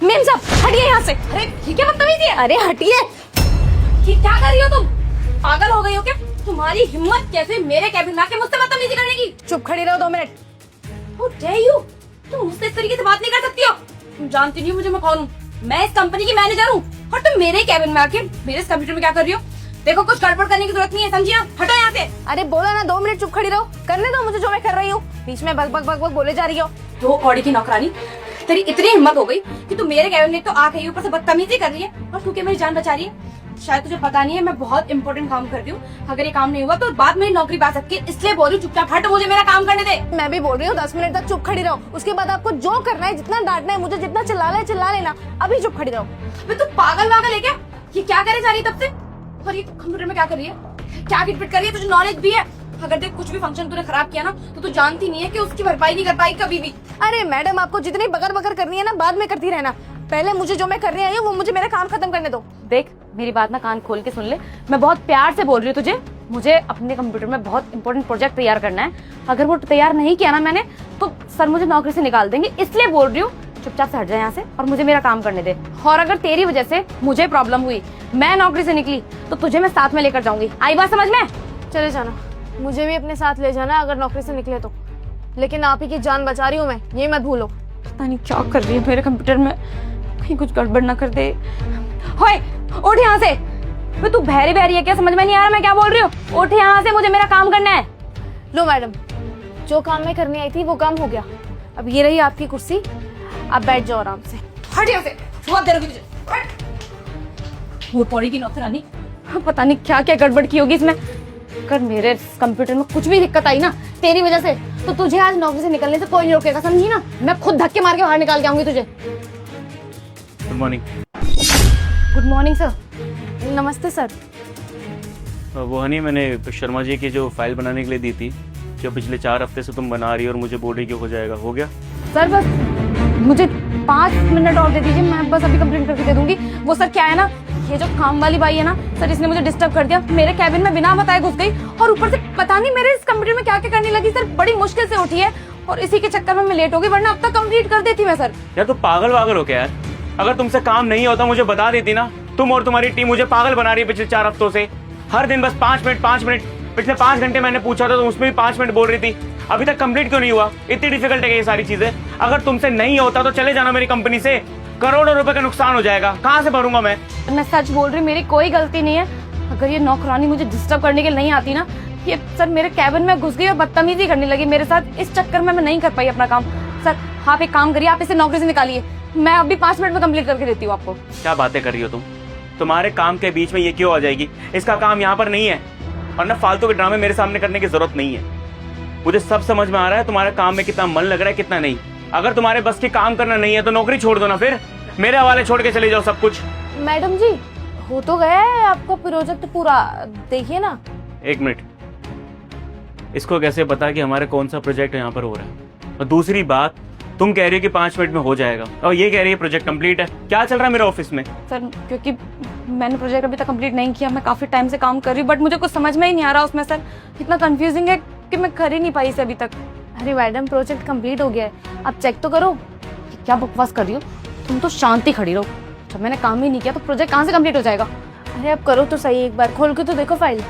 Ma'am साहब हटिए यहाँ से। अरे ये क्या बदतमीजी है? अरे हटिए। ये क्या कर रही हो तुम? पागल हो गई हो क्या? तुम्हारी हिम्मत कैसे मेरे कैबिन में आके मुझसे बदतमीजी करने की? चुप खड़ी रहो 2 मिनट। How dare you? तुम मुझसे इस तरीके से बात नहीं कर सकती हो। तुम जानती नहीं हो मुझे मैं कौन हूँ। मैं इस कंपनी की मैनेजर हूँ और तुम मेरे कैबिन में आके मेरे इस कंप्यूटर में क्या कर रही हो? देखो कुछ गड़बड़ करने की जरूरत नहीं है, समझिए? हटो यहाँ से। अरे बोला ना 2 मिनट चुप खड़ी रहो। करने दो मुझे जो मैं कर रही हूँ। बीच में बक बक बक बक बोले जा रही हो। 2 कौड़ी की नौकरानी, तेरी इतनी हिम्मत हो गई कि तू मेरे कैबिन में तो आ गई, ऊपर से बदतमीजी कर रही है और तू क्या मेरी जान बचा रही है? शायद तुझे पता नहीं है मैं बहुत इंपॉर्टेंट काम कर रही हूँ। अगर ये काम नहीं हुआ तो बाद में नौकरी पा सकती है, इसलिए बोल रही हूँ चुपचाप हट, मुझे मेरा काम करने दे। मैं भी बोल रही हूँ 10 मिनट तक चुप खड़ी रहो। उसके बाद आपको जो करना है, जितना डांटना है, मुझे जितना चिल्लाना है चिल्ला लेना। अभी चुप खड़ी रहो। तू पागल वागल है क्या? ये क्या करे जा रही तब से? और ये कंप्यूटर में क्या कर रही है? क्या किटपिट कर रही है? तुझे नॉलेज भी है? अगर देख कुछ भी फंक्शन तूने खराब किया ना तो तू जानती नहीं है कि उसकी भरपाई नहीं कर पाई कभी भी। अरे मैडम आपको जितनी बकर बकर करनी है ना बाद में करती रहना। पहले मुझे जो मैं करने आई हूँ वो मुझे मेरा काम खत्म करने दो। देख मेरी बात ना कान खोल के सुन ले। मैं बहुत प्यार से बोल रही हूँ तुझे। मुझे अपने कंप्यूटर में बहुत इंपॉर्टेंट प्रोजेक्ट तैयार करना है। अगर वो तैयार नहीं किया ना मैंने तो सर मुझे नौकरी से निकाल देंगे, इसलिए बोल रही हूँ चुपचाप से हट जाए यहाँ से और मुझे मेरा काम करने दे। और अगर तेरी वजह से मुझे प्रॉब्लम हुई, मैं नौकरी से निकली तो तुझे मैं साथ में लेकर जाऊंगी। आई बात समझ में? चले जाना, मुझे भी अपने साथ ले जाना अगर नौकरी से निकले तो, लेकिन आप ही की जान बचा रही हूँ मैं, ये मत भूलो। पता नहीं क्या कर रही है मेरे कंप्यूटर में, कहीं कुछ गड़बड़ ना कर दे। होए उठ यहाँ से। तू बहरी बहरी है क्या? समझ में नहीं आ रहा मैं क्या बोल रही हूँ? उठ यहाँ से, मुझे मेरा काम करना है। लो मैडम, जो काम मैं करने आई थी वो काम हो गया। अब ये रही आपकी कुर्सी, आप बैठ जाओ आराम से। हट यहाँ से, बहुत देर होगी तुझे। वो पौड़ी की नौकरानी, पता नहीं क्या क्या गड़बड़ की होगी इसमें। अगर मेरे कंप्यूटर में कुछ भी दिक्कत आई ना तेरी वजह से तो तुझे आज नौकरी से निकलने से कोई नहीं रोकेगा, समझी ना? मैं खुद धक्के मार के बाहर निकाल के आऊंगी तुझे। Good morning. Good morning sir. नमस्ते सर। वो हनी, मैंने शर्मा जी की जो फाइल बनाने के लिए दी थी, जो पिछले 4 हफ्ते से तुम बना रही हो और मुझे बोल रही कि हो जाएगा, हो गया? सर बस मुझे 5 मिनट और दे दीजिए, मैं बस अभी कंप्लीट करके दे दूंगी। वो सर क्या है ना, ये जो काम वाली बाई है ना सर, इसने मुझे डिस्टर्ब कर दिया। मेरे कैबिन में बिना बताए घुस गई और ऊपर से पता नहीं मेरे इस कंप्यूटर में क्या क्या करने लगी सर। बड़ी मुश्किल से उठी है और इसी के चक्कर में मैं लेट हो गई, वरना अब तक कंप्लीट कर देती मैं सर। यार तू पागल वागल हो क्या यार? अगर तुमसे काम नहीं होता मुझे बता देती ना। तुम और तुम्हारी टीम मुझे पागल बना रही है पिछले 4 हफ्तों से। हर दिन बस 5 मिनट 5 मिनट। पिछले 5 घंटे मैंने पूछा था तो उसमें भी 5 मिनट बोल रही थी। अभी तक कंप्लीट क्यों नहीं हुआ? इतनी डिफिकल्ट है ये सारी चीजें? अगर तुमसे नहीं होता तो चले जाना मेरी कंपनी से, करोड़ों रुपए का नुकसान हो जाएगा, कहाँ से भरूंगा मैं सच बोल रही हूँ, मेरी कोई गलती नहीं है। अगर ये नौकरानी मुझे डिस्टर्ब करने के लिए नहीं आती ना, ये सर मेरे कैबिन में घुस गई और बदतमीजी करने लगी मेरे साथ। इस चक्कर में मैं नहीं कर पाई अपना काम। सर आप एक काम करिए, आप इसे नौकरी से निकालिए, मैं अभी 5 मिनट में कंप्लीट करके देती हूँ आपको। क्या बातें कर रही हो तुम? तुम्हारे काम के बीच में ये क्यों आ जाएगी? इसका काम यहाँ पर नहीं है और ना फालतू के ड्रामे मेरे सामने करने की जरूरत नहीं है। मुझे सब समझ में आ रहा है तुम्हारे काम में कितना मन लग रहा है कितना नहीं। अगर तुम्हारे बस की काम करना नहीं है तो नौकरी छोड़ दो ना, फिर मेरे हवाले छोड़ के चले जाओ सब कुछ। मैडम जी हो तो गया है आपका प्रोजेक्ट पूरा, देखिए ना। 1 मिनट, इसको कैसे पता कि हमारे कौन सा प्रोजेक्ट यहाँ पर हो रहा है? और दूसरी बात, तुम कह रही हो कि 5 मिनट में हो जाएगा और ये कह रही है प्रोजेक्ट कंप्लीट है। क्या चल रहा है मेरे ऑफिस में? सर क्योंकि मैंने प्रोजेक्ट अभी तक कंप्लीट नहीं किया, मैं काफी टाइम से काम कर रही हूँ, बट मुझे कुछ समझ में ही नहीं आ रहा उसमें सर। इतना कंफ्यूजिंग है कि मैं कर ही नहीं पाई इसे अभी तक। अरे मैडम प्रोजेक्ट कंप्लीट हो गया है, आप चेक तो करो। क्या बकवास कर रही हो तुम? तो शांति खड़ी रहो। जब मैंने काम ही नहीं किया तो प्रोजेक्ट कहाँ से कंप्लीट हो जाएगा? अरे आप करो तो सही, एक बार खोल के तो देखो फाइल।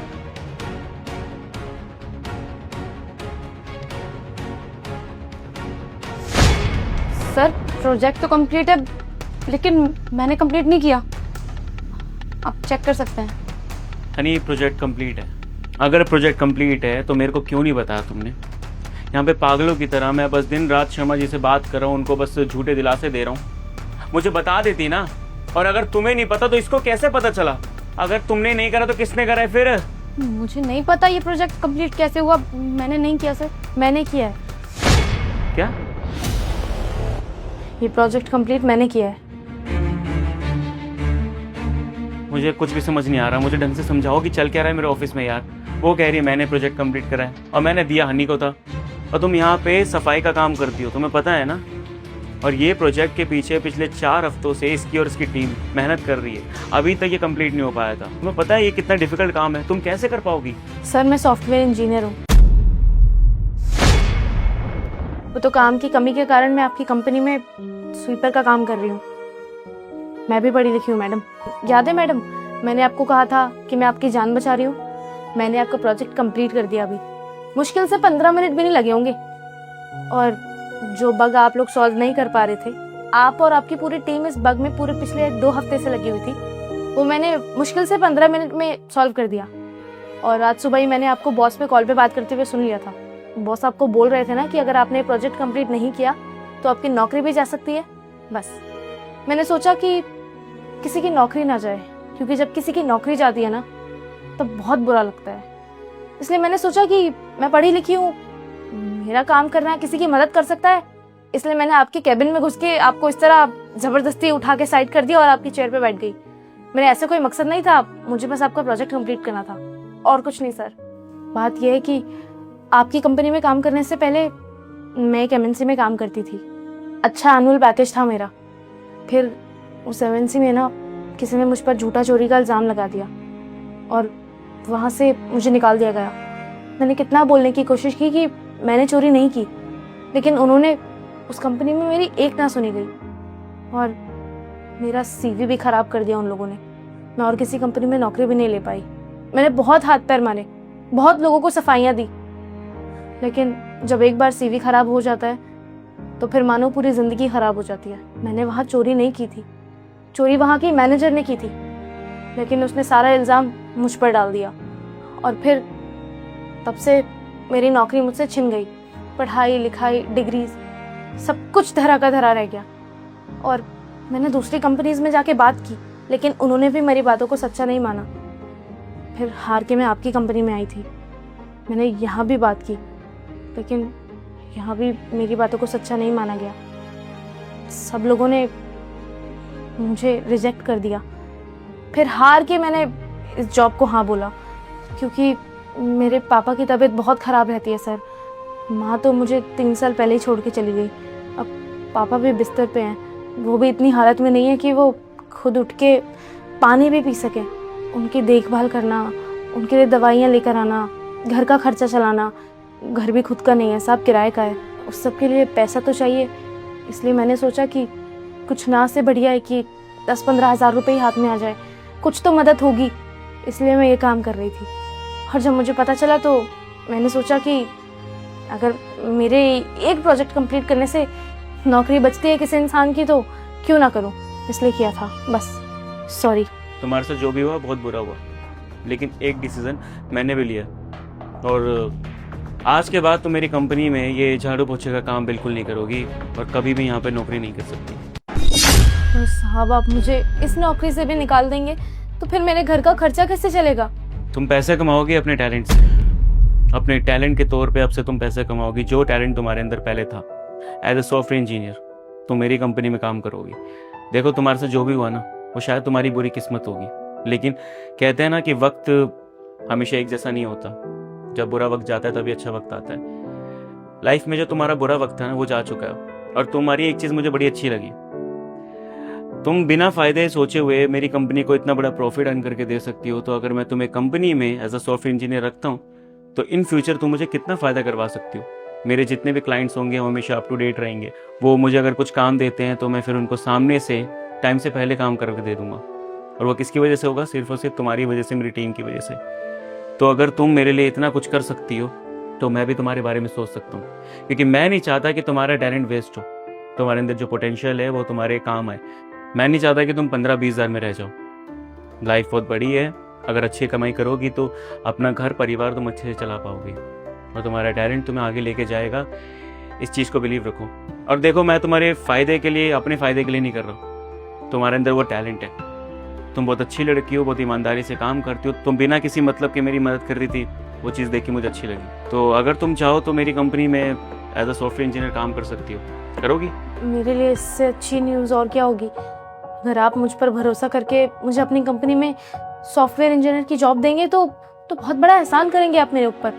सर प्रोजेक्ट तो कंप्लीट है लेकिन मैंने कंप्लीट नहीं किया, आप चेक कर सकते हैं। हनी प्रोजेक्ट कंप्लीट है। अगर प्रोजेक्ट कंप्लीट है तो मेरे को क्यों नहीं बताया तुमने? यहाँ पे पागलों की तरह मैं बस दिन रात शर्मा जी से बात कर रहा हूँ, उनको बस झूठे दिलासे दे रहा हूँ। मुझे बता देती ना। और अगर तुम्हें नहीं पता तो इसको कैसे पता चला? अगर तुमने नहीं करा तो किसने करा है फिर? मुझे नहीं पता ये प्रोजेक्ट कंप्लीट कैसे हुआ, मैंने नहीं किया सर। मैंने किया है। क्या? ये प्रोजेक्ट कंप्लीट मैंने किया है। मुझे कुछ भी समझ नहीं आ रहा। मुझे ढंग से समझाओ कि चल क्या रहा है मेरे ऑफिस में यार। वो कह रही है मैंने प्रोजेक्ट कंप्लीट करा है और मैंने दिया हनी को था, और तुम यहाँ पे सफाई का काम करती हो, तुम्हें पता है ना। और ये प्रोजेक्ट के पीछे पिछले 4 हफ्तों से इसकी और इसकी टीम मेहनत कर रही है, अभी तक ये कंप्लीट नहीं हो पाया था। तुम्हें पता है ये कितना डिफिकल्ट काम है, तुम कैसे कर पाओगी? सर मैं सॉफ्टवेयर इंजीनियर हूँ, वो तो काम की कमी के कारण मैं आपकी कंपनी में स्वीपर का काम कर रही हूँ। मैं भी पढ़ी लिखी हूँ मैडम। याद है मैडम, मैंने आपको कहा था कि मैं आपकी जान बचा रही हूँ। मैंने आपका प्रोजेक्ट कंप्लीट कर दिया। अभी मुश्किल से 15 मिनट भी नहीं लगे होंगे। और जो बग आप लोग सॉल्व नहीं कर पा रहे थे, आप और आपकी पूरी टीम इस बग में पूरे पिछले 2 हफ्ते से लगी हुई थी, वो मैंने मुश्किल से 15 मिनट में सॉल्व कर दिया। और आज सुबह ही मैंने आपको बॉस पे कॉल पे बात करते हुए सुन लिया था। बॉस आपको बोल रहे थे ना कि अगर आपने प्रोजेक्ट कंप्लीट नहीं किया तो आपकी नौकरी भी जा सकती है। बस मैंने सोचा कि किसी की नौकरी ना जाए, क्योंकि जब किसी की नौकरी जाती है ना तो बहुत बुरा लगता है। इसलिए मैंने सोचा कि मैं पढ़ी लिखी हूँ, मेरा काम करना है, किसी की मदद कर सकता है। इसलिए मैंने आपके कैबिन में घुस के आपको इस तरह जबरदस्ती उठा के साइड कर दिया और आपकी चेयर पे बैठ गई। मेरे ऐसे कोई मकसद नहीं था, मुझे बस आपका प्रोजेक्ट कंप्लीट करना था और कुछ नहीं सर। बात यह है कि आपकी कंपनी में काम करने से पहले मैं एक एमएनसी में काम करती थी। अच्छा एनुअल पैकेज था मेरा। फिर उस एमएनसी में ना किसी ने मुझ पर झूठा चोरी का इल्ज़ाम लगा दिया और वहाँ से मुझे निकाल दिया गया। मैंने कितना बोलने की कोशिश की कि मैंने चोरी नहीं की, लेकिन उन्होंने उस कंपनी में मेरी एक ना सुनी गई और मेरा सीवी भी ख़राब कर दिया उन लोगों ने। मैं और किसी कंपनी में नौकरी भी नहीं ले पाई। मैंने बहुत हाथ पैर मारे, बहुत लोगों को सफाइयाँ दी, लेकिन जब एक बार सीवी ख़राब हो जाता है तो फिर मानो पूरी ज़िंदगी ख़राब हो जाती है। मैंने वहाँ चोरी नहीं की थी, चोरी वहाँ की मैनेजर ने की थी, लेकिन उसने सारा इल्ज़ाम मुझ पर डाल दिया और फिर तब से मेरी नौकरी मुझसे छिन गई। पढ़ाई लिखाई डिग्रीज सब कुछ धरा का धरा रह गया। और मैंने दूसरी कंपनीज में जाके बात की, लेकिन उन्होंने भी मेरी बातों को सच्चा नहीं माना। फिर हार के मैं आपकी कंपनी में आई थी। मैंने यहाँ भी बात की, लेकिन यहाँ भी मेरी बातों को सच्चा नहीं माना गया। सब लोगों ने मुझे रिजेक्ट कर दिया। फिर हार के मैंने इस जॉब को हाँ बोला, क्योंकि मेरे पापा की तबीयत बहुत ख़राब रहती है सर। माँ तो मुझे 3 साल पहले ही छोड़ के चली गई। अब पापा भी बिस्तर पे हैं, वो भी इतनी हालत में नहीं है कि वो खुद उठ के पानी भी पी सकें। उनकी देखभाल करना, उनके लिए दवाइयाँ लेकर आना, घर का खर्चा चलाना, घर भी खुद का नहीं है, सब किराए का है, उस सब के लिए पैसा तो चाहिए। इसलिए मैंने सोचा कि कुछ ना से बढ़िया है कि 10-15 हज़ार रुपये ही हाथ में आ जाए, कुछ तो मदद होगी। इसलिए मैं ये काम कर रही थी। और जब मुझे पता चला तो मैंने सोचा कि अगर मेरे एक प्रोजेक्ट कंप्लीट करने से नौकरी बचती है किसी इंसान की तो क्यों ना करूं, इसलिए किया था बस। सॉरी। तुम्हारे साथ जो भी हुआ बहुत बुरा हुआ, लेकिन एक डिसीजन मैंने भी लिया और आज के बाद तुम मेरी कंपनी में ये झाड़ू पोछे का काम बिल्कुल नहीं करोगी और कभी भी यहाँ पे नौकरी नहीं कर सकती। तो साहब आप मुझे इस नौकरी से भी निकाल देंगे तो फिर मेरे घर का खर्चा कैसे चलेगा? तुम पैसे कमाओगी अपने टैलेंट से, अपने टैलेंट के तौर पे अब से तुम पैसे कमाओगी। जो टैलेंट तुम्हारे अंदर पहले था, एज ए सॉफ्टवेयर इंजीनियर तुम मेरी कंपनी में काम करोगी। देखो तुम्हारे से जो भी हुआ ना वो शायद तुम्हारी बुरी किस्मत होगी, लेकिन कहते हैं ना कि वक्त हमेशा एक जैसा नहीं होता। जब बुरा वक्त जाता है तभी अच्छा वक्त आता है। लाइफ में जो तुम्हारा बुरा वक्त है ना वो जा चुका है। और तुम्हारी एक चीज़ मुझे बड़ी अच्छी लगी, तुम बिना फायदे सोचे हुए मेरी कंपनी को इतना बड़ा प्रॉफिट अर्न करके दे सकती हो। तो अगर मैं तुम्हें कंपनी में एज अ सॉफ्टवेयर इंजीनियर रखता हूँ तो इन फ्यूचर तुम मुझे कितना फ़ायदा करवा सकती हो। मेरे जितने भी क्लाइंट्स होंगे वो हमेशा अप टू डेट रहेंगे। वो मुझे अगर कुछ काम देते हैं तो मैं फिर उनको सामने से टाइम से पहले काम करके दे दूंगा। और वो किसकी वजह से होगा? सिर्फ और सिर्फ तुम्हारी वजह से, मेरी टीम की वजह से। तो अगर तुम मेरे लिए इतना कुछ कर सकती हो तो मैं भी तुम्हारे बारे में सोच सकता हूँ, क्योंकि मैं नहीं चाहता कि तुम्हारा टैलेंट वेस्ट हो। तुम्हारे अंदर जो पोटेंशियल है वो तुम्हारे काम आए। मैं नहीं चाहता कि तुम 15-20 हज़ार में रह जाओ। लाइफ बहुत बड़ी है, अगर अच्छी कमाई करोगी तो अपना घर परिवार तुम अच्छे से चला पाओगी और तुम्हारा टैलेंट तुम्हें आगे लेके जाएगा। इस चीज़ को बिलीव रखो। और देखो मैं तुम्हारे फ़ायदे के लिए, अपने फ़ायदे के लिए नहीं कर रहा हूँ। तुम्हारे अंदर वो टैलेंट है, तुम बहुत अच्छी लड़की हो, बहुत ईमानदारी से काम करती हो। तुम बिना किसी मतलब के मेरी मदद कर रही थी, वो चीज़ देख के मुझे अच्छी लगी। तो अगर तुम चाहो तो मेरी कंपनी में एज अ सॉफ्टवेयर इंजीनियर काम कर सकती हो। करोगी? मेरे लिए इससे अच्छी न्यूज़ और क्या होगी? अगर आप मुझ पर भरोसा करके मुझे अपनी कंपनी में सॉफ्टवेयर इंजीनियर की जॉब देंगे तो बहुत बड़ा एहसान करेंगे आप मेरे ऊपर।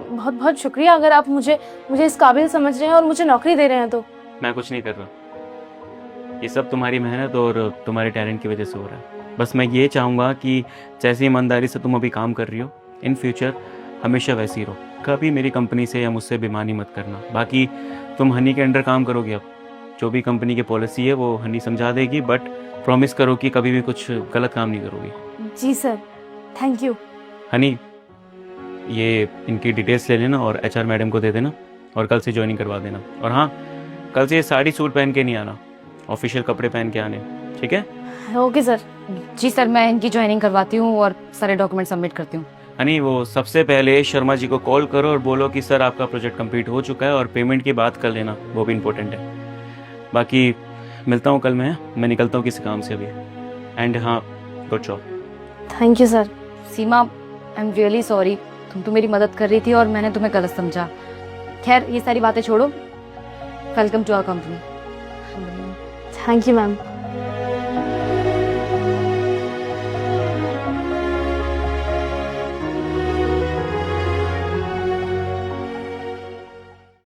बहुत बहुत शुक्रिया। अगर आप मुझे इस काबिल समझ रहे हैं और मुझे नौकरी दे रहे हैं तो। मैं कुछ नहीं कर रहा, ये सब तुम्हारी मेहनत और तुम्हारे टैलेंट की वजह से हो रहा है। बस मैं ये चाहूँगा कि जैसी ईमानदारी से तुम अभी काम कर रही हो, इन फ्यूचर हमेशा वैसी ही रहो। कभी मेरी कंपनी से या मुझसे बेईमानी मत करना। बाकी तुम हनी के अंडर काम करोगे अब, जो भी कंपनी की पॉलिसी है वो हनी समझा देगी, बट प्रॉमिस करो कि कभी भी कुछ गलत काम नहीं करोगी। जी सर, थैंक यू। हनी, ये इनकी डिटेल्स ले लेना और एचआर मैडम को दे देना और कल से ज्वाइनिंग करवा देना। और हाँ, कल से साड़ी सूट पहन के नहीं आना, ऑफिशियल कपड़े पहन के आने, ठीक है? Okay sir. जी सर, मैं इनकी ज्वाइनिंग करवाती हूँ और सारे डॉक्यूमेंट सबमिट करती हूँ। हनी, वो सबसे पहले शर्मा जी को कॉल करो और बोलो कि सर आपका प्रोजेक्ट कंप्लीट हो चुका है और पेमेंट की बात कर लेना, वो भी इम्पोर्टेंट है। बाकी मिलता हूँ कल मैं निकलता हूँ किसी काम से अभी। एंड हाँ, good job. Thank you sir. Seema, I am really sorry, तुम तो मेरी मदद कर रही थी और मैंने तुम्हें गलत समझा। खैर, ये सारी बातें छोड़ो, welcome to our company. Thank you ma'am.